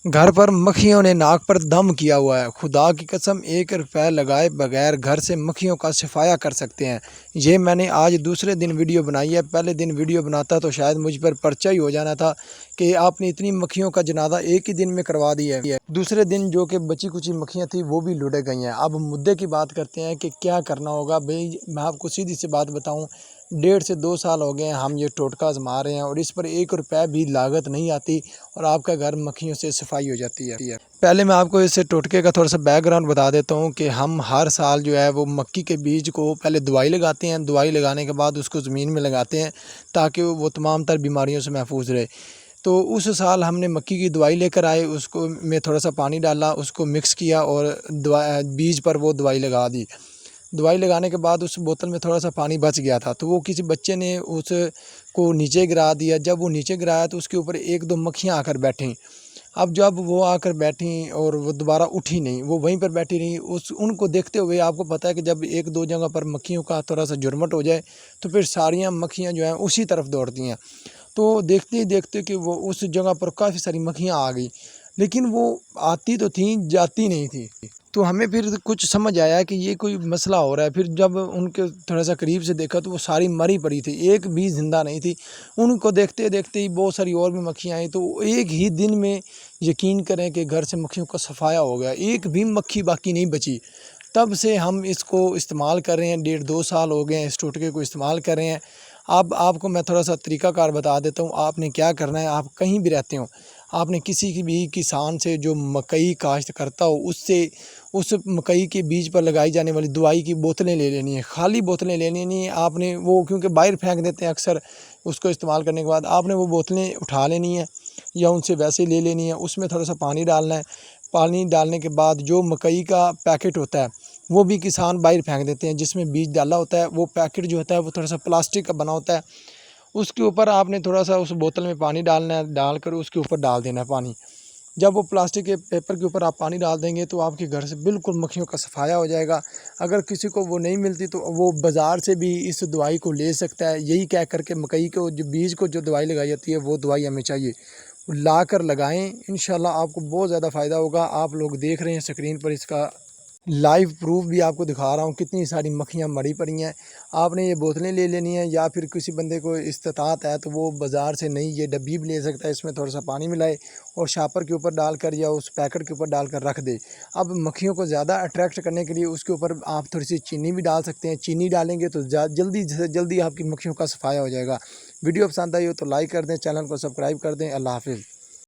घर पर मक्खियों ने नाक पर दम किया हुआ है। खुदा की कसम, 1 रुपए लगाए बगैर घर से मक्खियों का सफाया कर सकते हैं। ये मैंने आज दूसरे दिन वीडियो बनाई है। पहले दिन वीडियो बनाता तो शायद मुझ पर पर्चा ही हो जाना था कि आपने इतनी मक्खियों का जनाजा एक ही दिन में करवा दिया है। दूसरे दिन जो कि बची कुची मक्खियाँ थी वो भी लुढ़क गई हैं। अब मुद्दे की बात करते हैं कि क्या करना होगा। भाई मैं आपको सीधी सी बात बताऊँ, 1.5 से 2 साल हो गए हैं हम ये टोटका आजमा रहे हैं और इस पर 1 रुपया भी लागत नहीं आती और आपका घर मक्खियों से सफाई हो जाती है। पहले मैं आपको इस टोटके का थोड़ा सा बैकग्राउंड बता देता हूँ कि हम हर साल जो है वो मक्की के बीज को पहले दवाई लगाते हैं। दवाई लगाने के बाद उसको ज़मीन में लगाते हैं ताकि वो तमाम तर बीमारियों से महफूज रहे। तो उस साल हमने मक्की की दवाई लेकर आए, उसको में थोड़ा सा पानी डाला, उसको मिक्स किया और बीज पर वो दवाई लगा दी। दवाई लगाने के बाद उस बोतल में थोड़ा सा पानी बच गया था तो वो किसी बच्चे ने उसको नीचे गिरा दिया। जब वो नीचे गिराया तो उसके ऊपर 1-2 मक्खियाँ आकर बैठीं। अब जब वो आकर बैठीं और वो दोबारा उठी नहीं, वो वहीं पर बैठी रहीं। उनको देखते हुए आपको पता है कि जब 1-2 जगह पर मक्खियों का थोड़ा सा झुरमुट हो जाए तो फिर सारियाँ मक्खियाँ जो हैं उसी तरफ दौड़ती हैं। तो देखते ही देखते कि वो उस जगह पर काफ़ी सारी मक्खियाँ आ गई, लेकिन वो आती तो थीं, जाती नहीं थी। तो हमें फिर कुछ समझ आया कि ये कोई मसला हो रहा है। फिर जब उनके थोड़ा सा करीब से देखा तो वो सारी मरी पड़ी थी, एक भी ज़िंदा नहीं थी। उनको देखते देखते ही बहुत सारी और भी मक्खियाँ आई, तो एक ही दिन में यकीन करें कि घर से मक्खियों का सफाया हो गया, एक भी मक्खी बाकी नहीं बची। तब से हम इसको इस्तेमाल कर रहे हैं, 1.5-2 साल हो गए हैं इस टोटके को इस्तेमाल कर रहे हैं। अब आपको मैं थोड़ा सा तरीक़ाकार बता देता हूँ। आपने क्या करना है, आप कहीं भी रहते हो, आपने किसी की भी किसान से जो मकई काश्त करता हो उससे उस मकई के बीज पर लगाई जाने वाली दवाई की बोतलें ले लेनी है। खाली बोतलें लेनी नहीं है आपने, वो क्योंकि बाहर फेंक देते हैं अक्सर। उसको इस्तेमाल करने के बाद आपने वो बोतलें उठा लेनी है या उनसे वैसे ही ले लेनी है। उसमें थोड़ा सा पानी डालना है। पानी डालने के बाद जो मकई का पैकेट होता है वो भी किसान बाहर फेंक देते हैं, जिसमें बीज डाला होता है। वो पैकेट जो होता है वो थोड़ा सा प्लास्टिक का बना होता है। उसके ऊपर आपने थोड़ा सा उस बोतल में पानी डालना है, डालकर उसके ऊपर डाल देना है पानी। जब वो प्लास्टिक के पेपर के ऊपर आप पानी डाल देंगे तो आपके घर से बिल्कुल मक्खियों का सफाया हो जाएगा। अगर किसी को वो नहीं मिलती तो वो बाज़ार से भी इस दवाई को ले सकता है। यही कह कर के मकई को जो बीज को जो दवाई लगाई जाती है वो दवाई हमें चाहिए, ला कर लगाएँ। इंशाल्लाह आपको बहुत ज़्यादा फ़ायदा होगा। आप लोग देख रहे हैं स्क्रीन पर इसका लाइव प्रूफ भी आपको दिखा रहा हूँ, कितनी सारी मक्खियाँ मरी पड़ी हैं। आपने ये बोतलें ले लेनी है या फिर किसी बंदे को इस्तात है तो वो बाज़ार से नई ये डब्बी भी ले सकता है। इसमें थोड़ा सा पानी मिलाए और शापर के ऊपर डालकर या उस पैकेट के ऊपर डालकर रख दे। अब मक्खियों को ज़्यादा अट्रैक्ट करने के लिए उसके ऊपर आप थोड़ी सी चीनी भी डाल सकते हैं। चीनी डालेंगे तो जल्दी से जल्दी आपकी मक्खियों का सफाया हो जाएगा। वीडियो पसंद आई हो तो लाइक कर दें, चैनल को सब्सक्राइब कर दें। अल्लाह हाफ़िज़।